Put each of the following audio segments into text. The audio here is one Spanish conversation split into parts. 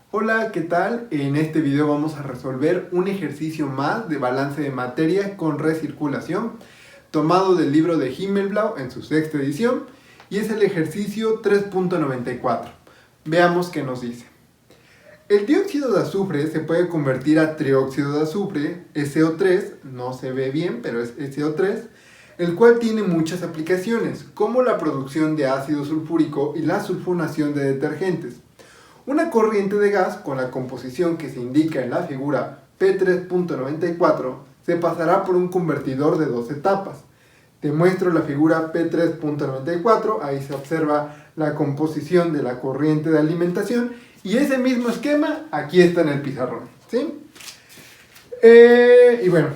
Hola, ¿qué tal? En este video vamos a resolver un ejercicio más de balance de materia con recirculación, tomado del libro de Himmelblau en su sexta edición, y es el ejercicio 3.94. Veamos qué nos dice. El dióxido de azufre se puede convertir a trióxido de azufre, SO3, no se ve bien, pero es SO3, el cual tiene muchas aplicaciones, como la producción de ácido sulfúrico y la sulfonación de detergentes. Una corriente de gas con la composición que se indica en la figura P3.94 se pasará por un convertidor de dos etapas. Te muestro la figura P3.94, ahí se observa la composición de la corriente de alimentación y ese mismo esquema aquí está en el pizarrón, ¿sí? Y bueno,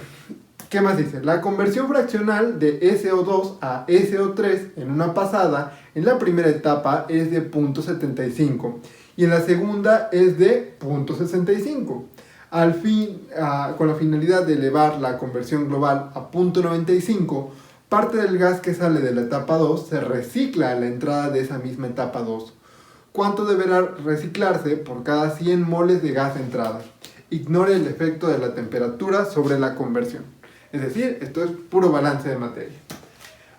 ¿qué más dice? La conversión fraccional de SO2 a SO3 en una pasada, en la primera etapa es de 0.75 y en la segunda es de 0.65. Con la finalidad de elevar la conversión global a 0.95, parte del gas que sale de la etapa 2 se recicla a la entrada de esa misma etapa 2. ¿Cuánto deberá reciclarse por cada 100 moles de gas entrada? Ignore el efecto de la temperatura sobre la conversión. Es decir, esto es puro balance de materia.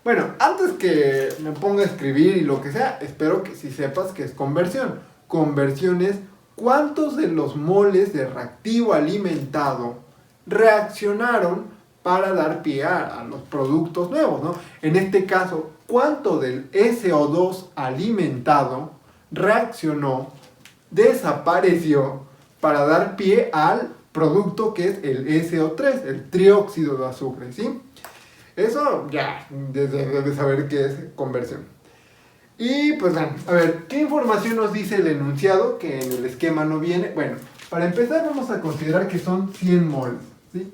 Bueno, antes que me ponga a escribir y lo que sea, espero que sí sepas que es conversión. Conversión es cuántos de los moles de reactivo alimentado reaccionaron para dar pie a los productos nuevos, ¿no? En este caso, cuánto del SO2 alimentado reaccionó, desapareció para dar pie al producto que es el SO3, el trióxido de azufre, ¿sí? Eso ya debes saber qué es conversión. Y pues bueno, a ver, ¿qué información nos dice el enunciado que en el esquema no viene? Bueno, para empezar vamos a considerar que son 100 moles, ¿sí?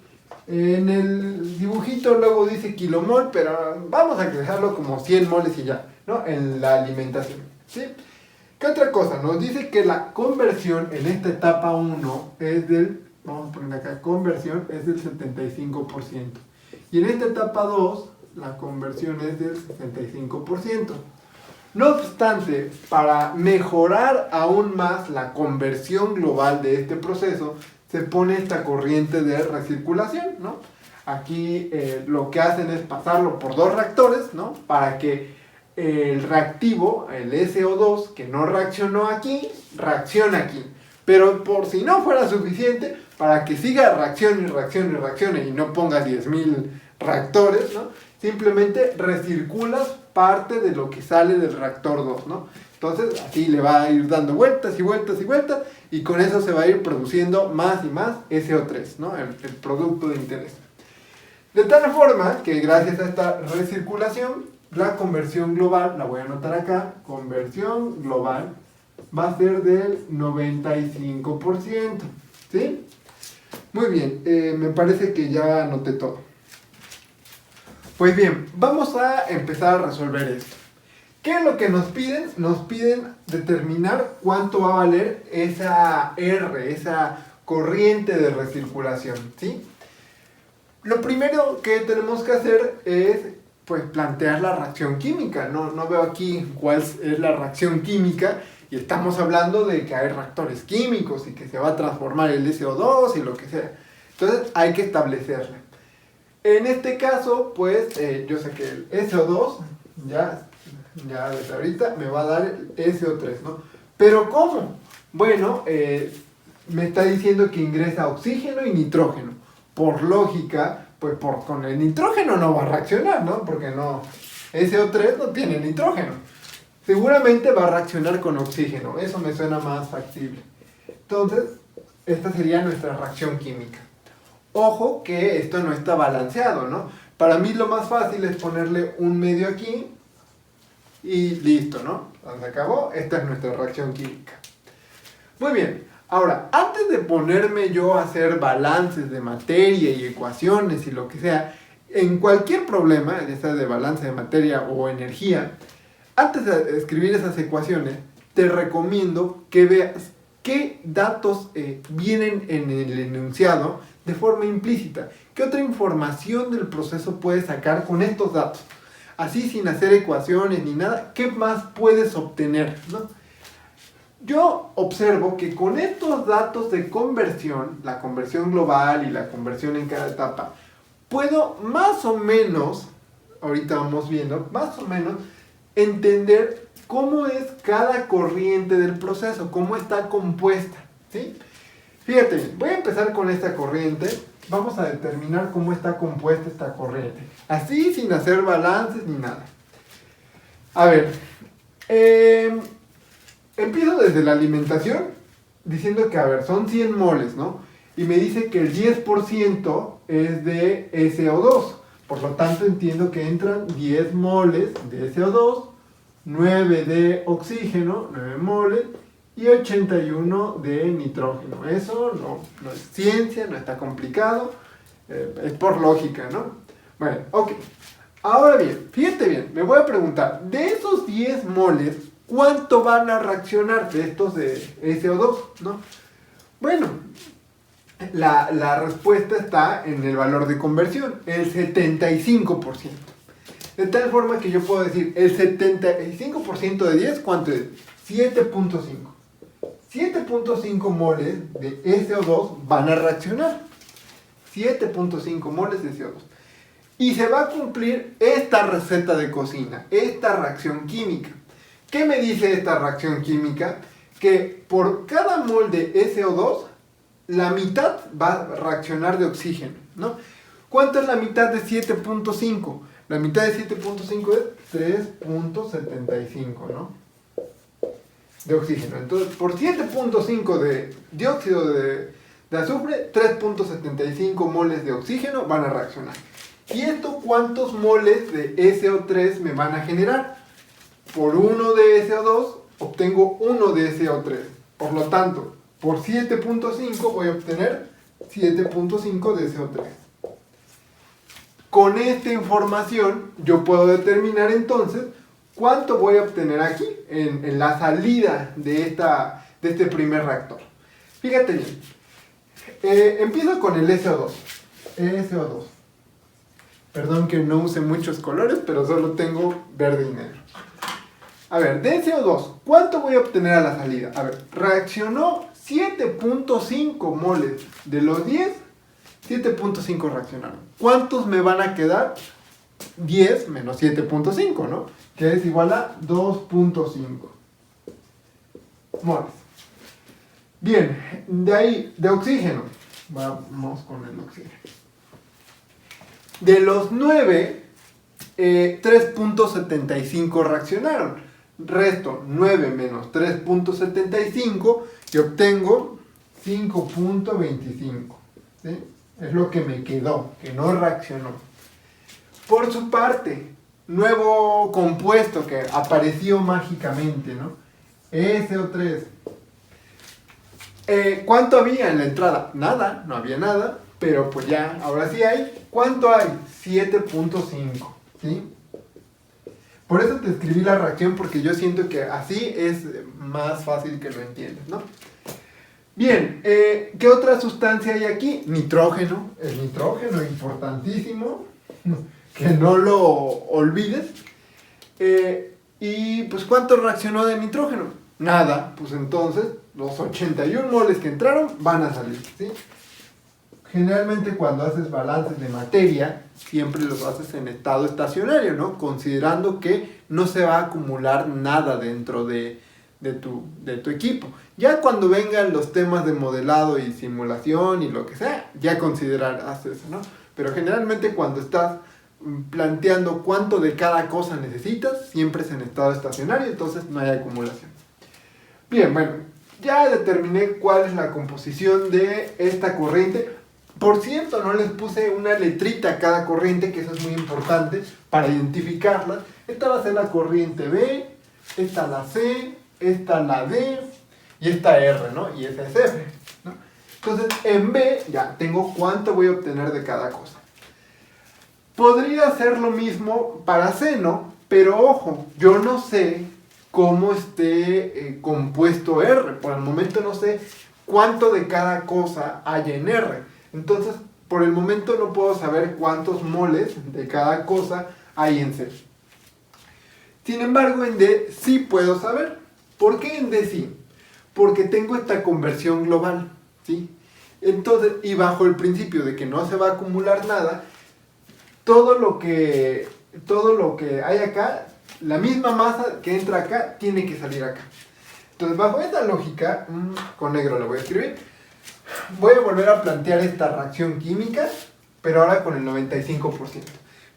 En el dibujito luego dice kilomol, pero vamos a dejarlo como 100 moles y ya, ¿no? En la alimentación, ¿sí? ¿Qué otra cosa? Nos dice que la conversión en esta etapa 1 es del, vamos a poner acá, conversión es del 75%. Y en esta etapa 2, la conversión es del 65%. No obstante, para mejorar aún más la conversión global de este proceso, se pone esta corriente de recirculación, ¿no? Aquí lo que hacen es pasarlo por dos reactores, ¿no? Para que el reactivo, el SO2, que no reaccionó aquí, reaccione aquí. Pero por si no fuera suficiente, para que siga reaccione y reaccione y reaccione y no pongas 10.000 reactores, ¿no? Simplemente recirculas parte de lo que sale del reactor 2, ¿no? Entonces así le va a ir dando vueltas y vueltas y vueltas y con eso se va a ir produciendo más y más SO3, ¿no? El producto de interés. De tal forma que gracias a esta recirculación, la conversión global, la voy a anotar acá, conversión global va a ser del 95%, ¿sí? Muy bien, me parece que ya anoté todo. Pues bien, vamos a empezar a resolver esto. ¿Qué es lo que nos piden? Nos piden determinar cuánto va a valer esa R, esa corriente de recirculación, ¿sí? Lo primero que tenemos que hacer es pues plantear la reacción química. No veo aquí cuál es la reacción química y estamos hablando de que hay reactores químicos y que se va a transformar el SO2 y lo que sea. Entonces hay que establecerla. En este caso, pues yo sé que el SO2 ya desde ahorita me va a dar el SO3, ¿no? Pero ¿cómo? Bueno, me está diciendo que ingresa oxígeno y nitrógeno. Por lógica, pues con el nitrógeno no va a reaccionar, ¿no? Porque SO3 no tiene nitrógeno. Seguramente va a reaccionar con oxígeno. Eso me suena más factible. Entonces, esta sería nuestra reacción química. Ojo que esto no está balanceado, ¿no? Para mí lo más fácil es ponerle un medio aquí y listo, ¿no? Se acabó. Esta es nuestra reacción química. Muy bien. Ahora, antes de ponerme yo a hacer balances de materia y ecuaciones y lo que sea, en cualquier problema, ya sea de balance de materia o energía, antes de escribir esas ecuaciones, te recomiendo que veas qué datos vienen en el enunciado de forma implícita. ¿Qué otra información del proceso puedes sacar con estos datos? Así, sin hacer ecuaciones ni nada, ¿qué más puedes obtener, ¿no? Yo observo que con estos datos de conversión, la conversión global y la conversión en cada etapa, puedo más o menos, ahorita vamos viendo, más o menos entender cómo es cada corriente del proceso, cómo está compuesta, ¿sí? Fíjate, voy a empezar con esta corriente, vamos a determinar cómo está compuesta esta corriente, así sin hacer balances ni nada. A ver, empiezo desde la alimentación diciendo que, a ver, son 100 moles, ¿no? Y me dice que el 10% es de SO2. Por lo tanto, entiendo que entran 10 moles de SO2, 9 de oxígeno, 9 moles, y 81 de nitrógeno. Eso no es ciencia, no está complicado, es por lógica, ¿no? Bueno, ok. Ahora bien, fíjate bien, me voy a preguntar, de esos 10 moles, ¿cuánto van a reaccionar de estos de SO2? ¿No? Bueno, la respuesta está en el valor de conversión, el 75%. De tal forma que yo puedo decir, el 75% de 10, ¿cuánto es? 7.5. 7.5 moles de SO2 van a reaccionar. 7.5 moles de CO2. Y se va a cumplir esta receta de cocina, esta reacción química. ¿Qué me dice esta reacción química? Que por cada mol de SO2, la mitad va a reaccionar de oxígeno, ¿no? ¿Cuánto es la mitad de 7.5? La mitad de 7.5 es 3.75, ¿no? De oxígeno. Entonces, por 7.5 de dióxido de azufre, 3.75 moles de oxígeno van a reaccionar. ¿Y esto cuántos moles de SO3 me van a generar? Por 1 de SO2 obtengo 1 de SO3. Por lo tanto, por 7.5 voy a obtener 7.5 de SO3. Con esta información yo puedo determinar entonces cuánto voy a obtener aquí en la salida de este primer reactor. Fíjate bien. Empiezo con el SO2. SO2. Perdón que no use muchos colores, pero solo tengo verde y negro. A ver, de SO2, ¿cuánto voy a obtener a la salida? A ver, reaccionó 7.5 moles. De los 10, 7.5 reaccionaron. ¿Cuántos me van a quedar? 10 menos 7.5, ¿no? Que es igual a 2.5 moles. Bien, de ahí, de oxígeno. Vamos con el oxígeno. De los 9, 3.75 reaccionaron. Resto 9 menos 3.75 y obtengo 5.25. ¿Sí? Es lo que me quedó, que no reaccionó. Por su parte, nuevo compuesto que apareció mágicamente, ¿no? SO3. ¿Cuánto había en la entrada? Nada, no había nada, pero pues ya, ahora sí hay. ¿Cuánto hay? 7.5, ¿sí? Por eso te escribí la reacción, porque yo siento que así es más fácil que lo entiendas, ¿no? Bien, ¿qué otra sustancia hay aquí? Nitrógeno, el nitrógeno, importantísimo, que no lo olvides. Y pues, ¿cuánto reaccionó de nitrógeno? Nada, pues entonces los 81 moles que entraron van a salir, ¿sí? Generalmente cuando haces balances de materia, siempre los haces en estado estacionario, ¿no? Considerando que no se va a acumular nada dentro de tu equipo. Ya cuando vengan los temas de modelado y simulación y lo que sea, ya considerarás eso, ¿no? Pero generalmente cuando estás planteando cuánto de cada cosa necesitas, siempre es en estado estacionario, entonces no hay acumulación. Bien, bueno, ya determiné cuál es la composición de esta corriente. Por cierto, no les puse una letrita a cada corriente, que eso es muy importante para identificarla. Esta va a ser la corriente B, esta la C, esta la D y esta R, ¿no? Y esta es F, ¿no? Entonces, en B ya tengo cuánto voy a obtener de cada cosa. Podría hacer lo mismo para C, ¿no? Pero ojo, yo no sé cómo esté compuesto R. Por el momento no sé cuánto de cada cosa hay en R. Entonces, por el momento no puedo saber cuántos moles de cada cosa hay en C. Sin embargo, en D sí puedo saber. ¿Por qué en D sí? porque tengo esta conversión global, ¿sí? Entonces, y bajo el principio de que no se va a acumular nada, todo lo que hay acá, la misma masa que entra acá, tiene que salir acá. Entonces, bajo esta lógica, con negro lo voy a escribir, voy a volver a plantear esta reacción química, pero ahora con el 95%.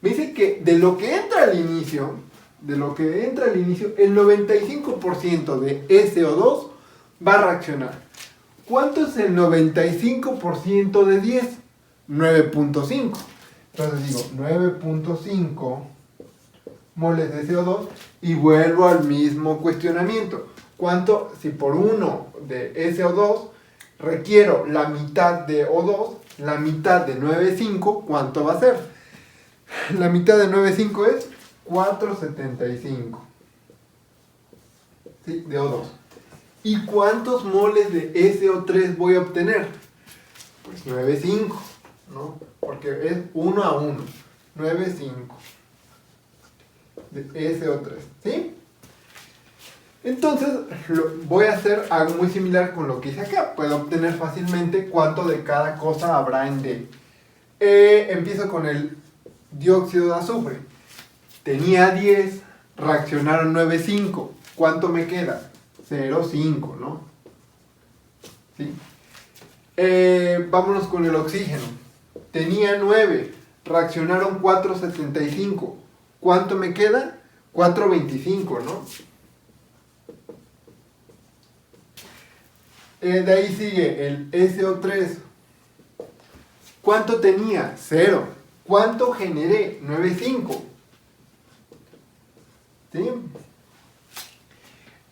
Me dice que de lo que entra al inicio, el 95% de SO2 va a reaccionar. ¿Cuánto es el 95% de 10? 9.5. Entonces digo 9.5 moles de CO2 y vuelvo al mismo cuestionamiento. ¿Cuánto, si por 1 de SO2 requiero la mitad de O2, la mitad de 9.5, ¿cuánto va a ser? La mitad de 9.5 es 4.75, ¿sí? De O2. ¿Y cuántos moles de SO3 voy a obtener? Pues 9.5, ¿no? Porque es 1 a 1. 9.5 de SO3, ¿sí? Entonces voy a hacer algo muy similar con lo que hice acá. Puedo obtener fácilmente cuánto de cada cosa habrá en D. Empiezo con el dióxido de azufre. Tenía 10, reaccionaron 9.5. ¿Cuánto me queda? 0.5, ¿no? ¿Sí? Vámonos con el oxígeno. Tenía 9, reaccionaron 4.75. ¿Cuánto me queda? 4.25, ¿no? De ahí sigue el SO3. ¿Cuánto tenía? 0. ¿Cuánto generé? 9.5. ¿Sí?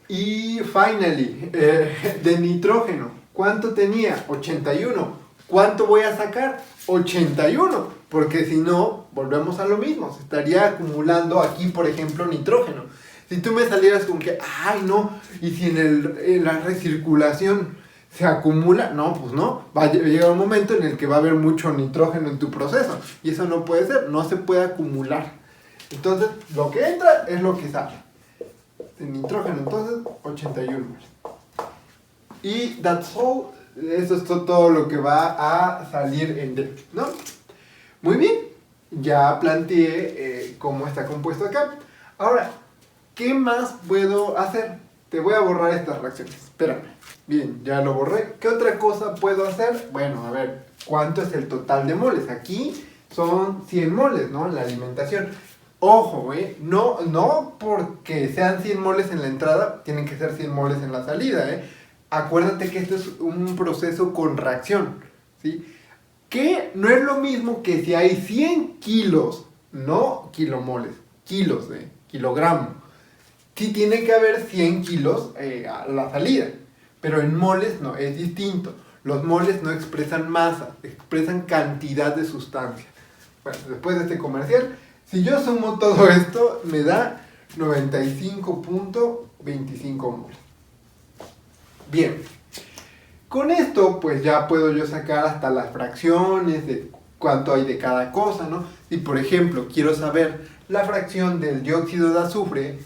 Y finally, de nitrógeno. ¿Cuánto tenía? 81. ¿Cuánto voy a sacar? 81. Porque si no, volvemos a lo mismo. Se estaría acumulando aquí, por ejemplo, nitrógeno. Si tú me salieras con que, ay no, y si en la recirculación se acumula, no, pues no. Va a llegar un momento en el que va a haber mucho nitrógeno en tu proceso. Y eso no puede ser, no se puede acumular. Entonces, lo que entra es lo que sale. De nitrógeno, entonces, 81. Y that's all. Eso es todo lo que va a salir en D, ¿no? Muy bien. Ya planteé cómo está compuesto acá. Ahora, ¿qué más puedo hacer? Te voy a borrar estas reacciones. Espérame. Bien, ya lo borré. ¿Qué otra cosa puedo hacer? Bueno, a ver, ¿cuánto es el total de moles? Aquí son 100 moles, ¿no? En la alimentación. Ojo, no porque sean 100 moles en la entrada, tienen que ser 100 moles en la salida, Acuérdate que esto es un proceso con reacción, ¿sí? Que no es lo mismo que si hay 100 kilos, no kilomoles, kilos de kilogramo. Sí tiene que haber 100 kilos a la salida, pero en moles no, es distinto. Los moles no expresan masa, expresan cantidad de sustancia. Bueno, después de este comercial, si yo sumo todo esto, me da 95.25 moles. Bien, con esto pues ya puedo yo sacar hasta las fracciones de cuánto hay de cada cosa, ¿no? Si por ejemplo quiero saber la fracción del dióxido de azufre,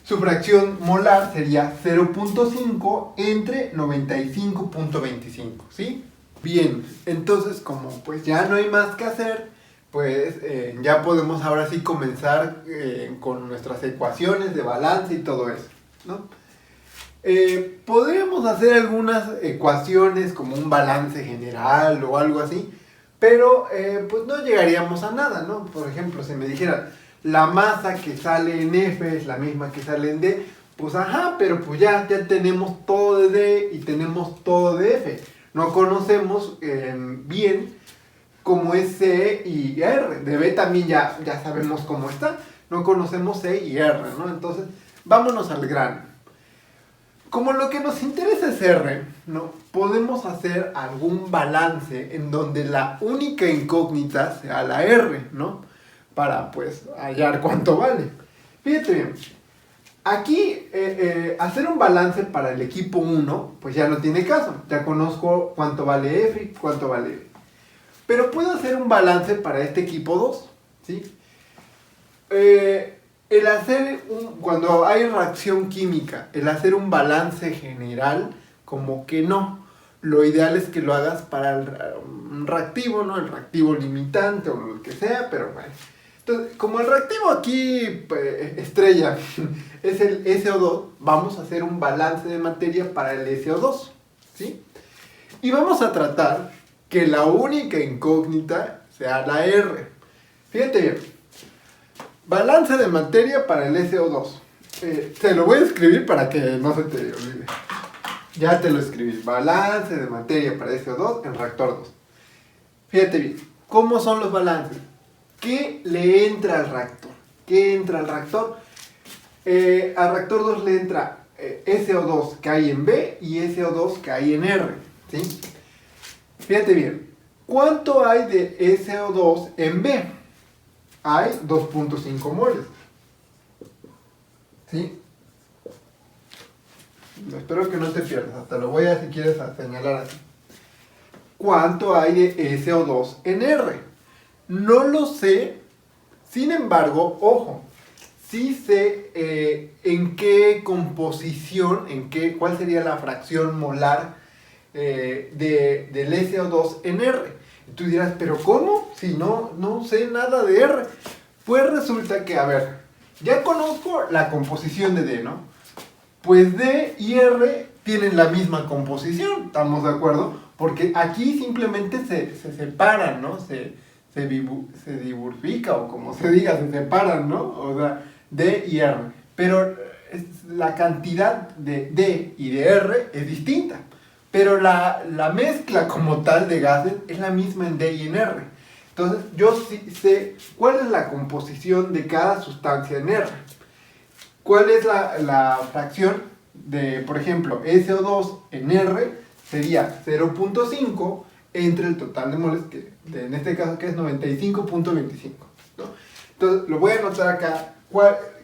su fracción molar sería 0.5 entre 95.25, ¿sí? Bien, entonces como pues ya no hay más que hacer, pues ya podemos ahora sí comenzar con nuestras ecuaciones de balance y todo eso, ¿no? Podríamos hacer algunas ecuaciones como un balance general o algo así, pero pues no llegaríamos a nada, ¿no? Por ejemplo, si me dijeran la masa que sale en F es la misma que sale en D, pues ajá, pero pues ya tenemos todo de D y tenemos todo de F. No conocemos bien cómo es C y R. De B también ya sabemos cómo está. No conocemos C y R, ¿no? Entonces, vámonos al grano. Como lo que nos interesa es R, ¿no? Podemos hacer algún balance en donde la única incógnita sea la R, ¿no? Para, pues, hallar cuánto vale. Fíjate bien, aquí hacer un balance para el equipo 1, pues ya no tiene caso. Ya conozco cuánto vale F y cuánto vale B. Pero puedo hacer un balance para este equipo 2, ¿sí? Cuando hay reacción química, el hacer un balance general como que no. Lo ideal es que lo hagas para un reactivo, ¿no? El reactivo limitante o lo que sea, pero bueno. Entonces, como el reactivo aquí, pues, estrella, es el SO2, vamos a hacer un balance de materia para el SO2, ¿sí? Y vamos a tratar que la única incógnita sea la R. Fíjate bien, balance de materia para el SO2. Te lo voy a escribir para que no se te olvide. Ya te lo escribí. Balance de materia para SO2 en reactor 2. Fíjate bien, ¿cómo son los balances? ¿Qué le entra al reactor? ¿Qué entra al reactor? Al reactor 2 le entra SO2 que hay en B y SO2 que hay en R, ¿sí? Fíjate bien, ¿cuánto hay de SO2 en B? Hay 2.5 moles, ¿sí? Espero que no te pierdas, hasta lo voy a, si quieres, a señalar así. ¿Cuánto hay de SO2 en R? No lo sé, sin embargo, ojo, sí sé en qué composición, cuál sería la fracción molar del SO2 en R. Y tú dirás, ¿pero cómo? Si no sé nada de R. Pues resulta que, a ver, ya conozco la composición de D, ¿no? Pues D y R tienen la misma composición, ¿estamos de acuerdo? Porque aquí simplemente se separan, ¿no? Se diburfica o como se diga, se separan, ¿no? O sea, D y R. Pero la cantidad de D y de R es distinta. Pero la mezcla como tal de gases es la misma en D y en R. Entonces, yo sí sé cuál es la composición de cada sustancia en R. ¿Cuál es la fracción de, por ejemplo, SO2 en R? Sería 0.5 entre el total de moles, en este caso que es 95.25, ¿no? Entonces, lo voy a anotar acá,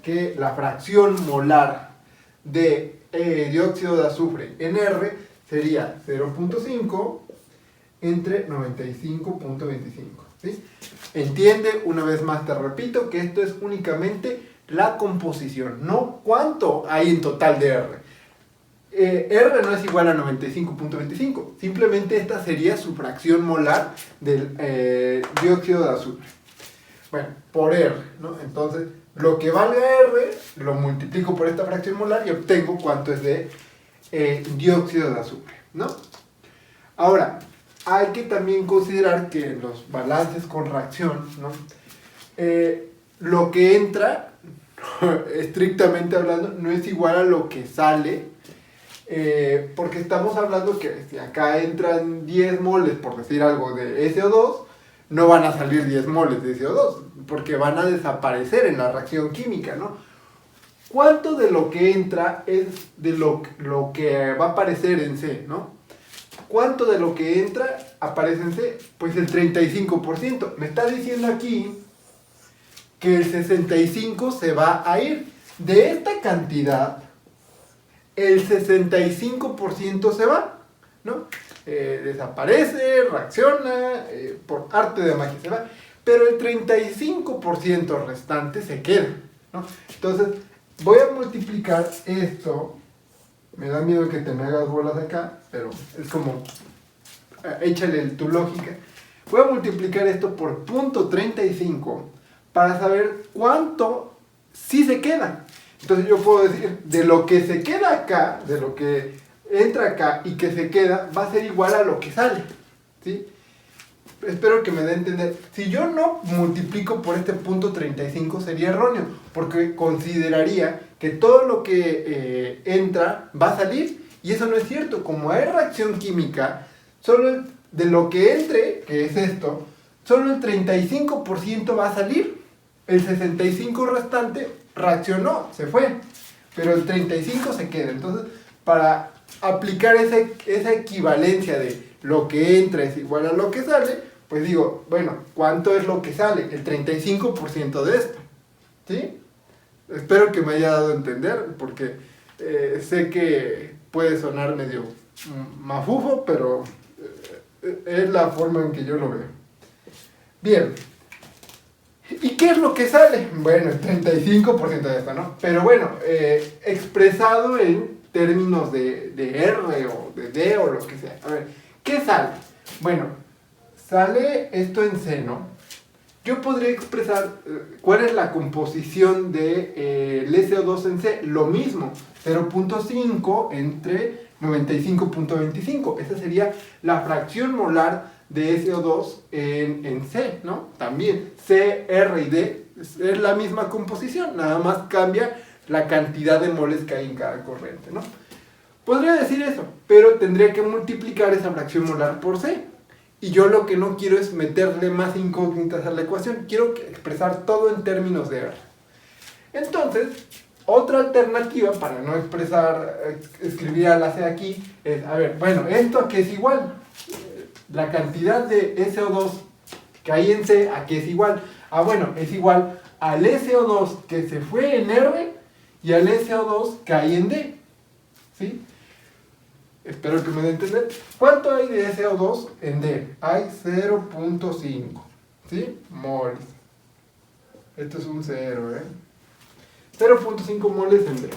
que la fracción molar de dióxido de azufre en R sería 0.5 entre 95.25, ¿sí? Entiende, una vez más te repito, que esto es únicamente la composición, no cuánto hay en total de R. R no es igual a 95.25, simplemente esta sería su fracción molar del dióxido de azufre. Bueno, por R, ¿no? Entonces, lo que valga R, lo multiplico por esta fracción molar y obtengo cuánto es de dióxido de azufre, ¿no? Ahora, hay que también considerar que en los balances con reacción, ¿no? Lo que entra, estrictamente hablando, no es igual a lo que sale, porque estamos hablando que si acá entran 10 moles, por decir algo, de SO2, no van a salir 10 moles de SO2, porque van a desaparecer en la reacción química, ¿no? ¿Cuánto de lo que entra es de lo que va a aparecer en C, ¿no? ¿Cuánto de lo que entra aparece en C? Pues el 35%. Me está diciendo aquí que el 65% se va a ir. De esta cantidad, el 65% se va, ¿no? Desaparece, reacciona, por arte de magia se va, pero el 35% restante se queda, ¿no? Entonces, voy a multiplicar esto, me da miedo que te me hagas bolas acá, pero es como, échale tu lógica. Voy a multiplicar esto por 0.35 para saber cuánto sí se queda. Entonces yo puedo decir, de lo que se queda acá, de lo que entra acá y que se queda, va a ser igual a lo que sale, ¿sí? Espero que me dé a entender. Si yo no multiplico por este 0.35 sería erróneo, porque consideraría que todo lo que entra va a salir, y eso no es cierto. Como hay reacción química, solo de lo que entre, que es esto, solo el 35% va a salir. El 65% restante reaccionó, se fue, pero el 35% se queda. Entonces, para aplicar esa equivalencia de lo que entra es igual a lo que sale, pues digo, bueno, ¿cuánto es lo que sale? El 35% de esto, ¿sí? Espero que me haya dado a entender, porque sé que puede sonar medio mafufo, pero es la forma en que yo lo veo. Bien. ¿Y qué es lo que sale? Bueno, el 35% de esto, ¿no? Pero bueno, expresado en términos de R o de D o lo que sea. A ver, ¿qué sale? Bueno, sale esto en C, ¿no? Yo podría expresar cuál es la composición de el SO2 en C. Lo mismo, 0.5 entre 95.25. Esa sería la fracción molar de SO2 en C, ¿no? También C, R y D es la misma composición, nada más cambia la cantidad de moles que hay en cada corriente, ¿no? Podría decir eso, pero tendría que multiplicar esa fracción molar por C. Y yo lo que no quiero es meterle más incógnitas a la ecuación, quiero expresar todo en términos de R. Entonces, otra alternativa para no escribir a la C aquí es, a ver, bueno, ¿esto a qué es igual? La cantidad de SO2 que hay en C, ¿a qué es igual? Ah, bueno, es igual al SO2 que se fue en R y al SO2 que hay en D. ¿Sí? Espero que me den a entender. ¿Cuánto hay de SO2 en D? Hay 0.5. ¿Sí? Moles. Esto es un 0, ¿eh? 0.5 moles en D.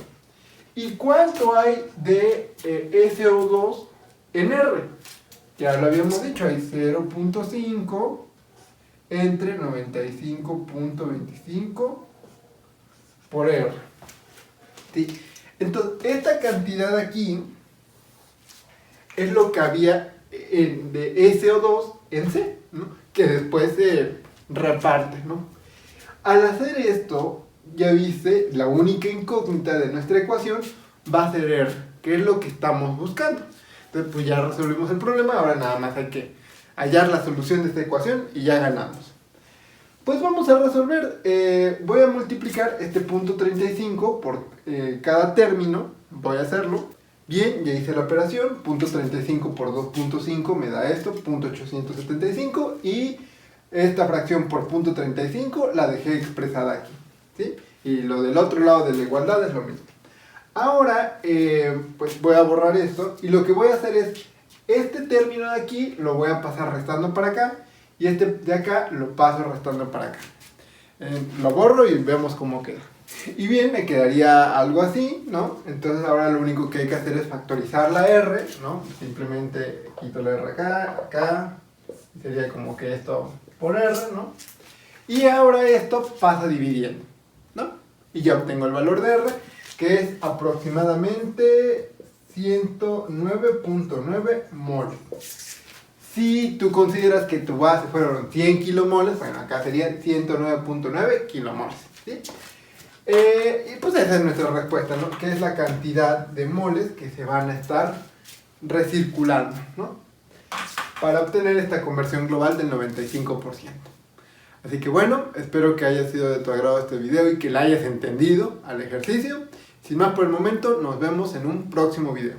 ¿Y cuánto hay de SO2 en R? Ya lo habíamos dicho, hay 0.5 entre 95.25 por R. ¿Sí? Entonces, esta cantidad aquí es lo que había de SO2 en C, ¿no? Que después se reparte, ¿no? Al hacer esto, ya viste, la única incógnita de nuestra ecuación va a ser R, que es lo que estamos buscando. Entonces, pues ya resolvimos el problema, ahora nada más hay que hallar la solución de esta ecuación y ya ganamos. Pues vamos a resolver, voy a multiplicar este punto 35 por cada término, voy a hacerlo. Bien, ya hice la operación, punto 35 por 2.5 me da esto, punto 875, y esta fracción por punto 35 la dejé expresada aquí, ¿sí? Y lo del otro lado de la igualdad es lo mismo. Ahora, pues voy a borrar esto, y lo que voy a hacer es, este término de aquí lo voy a pasar restando para acá, y este de acá lo paso restando para acá. Lo borro y vemos cómo queda. Y bien, me quedaría algo así, ¿no? Entonces ahora lo único que hay que hacer es factorizar la R, ¿no? Simplemente quito la R acá, sería como que esto por R, ¿no? Y ahora esto pasa dividiendo, ¿no? Y ya obtengo el valor de R, que es aproximadamente 109.9 moles. Si tú consideras que tu base fueron 100 kilomoles, bueno, acá serían 109.9 kilomoles, ¿sí? Y pues esa es nuestra respuesta, ¿no? Que es la cantidad de moles que se van a estar recirculando, ¿no? Para obtener esta conversión global del 95%. Así que bueno, espero que haya sido de tu agrado este video y que la hayas entendido al ejercicio. Sin más por el momento, nos vemos en un próximo video.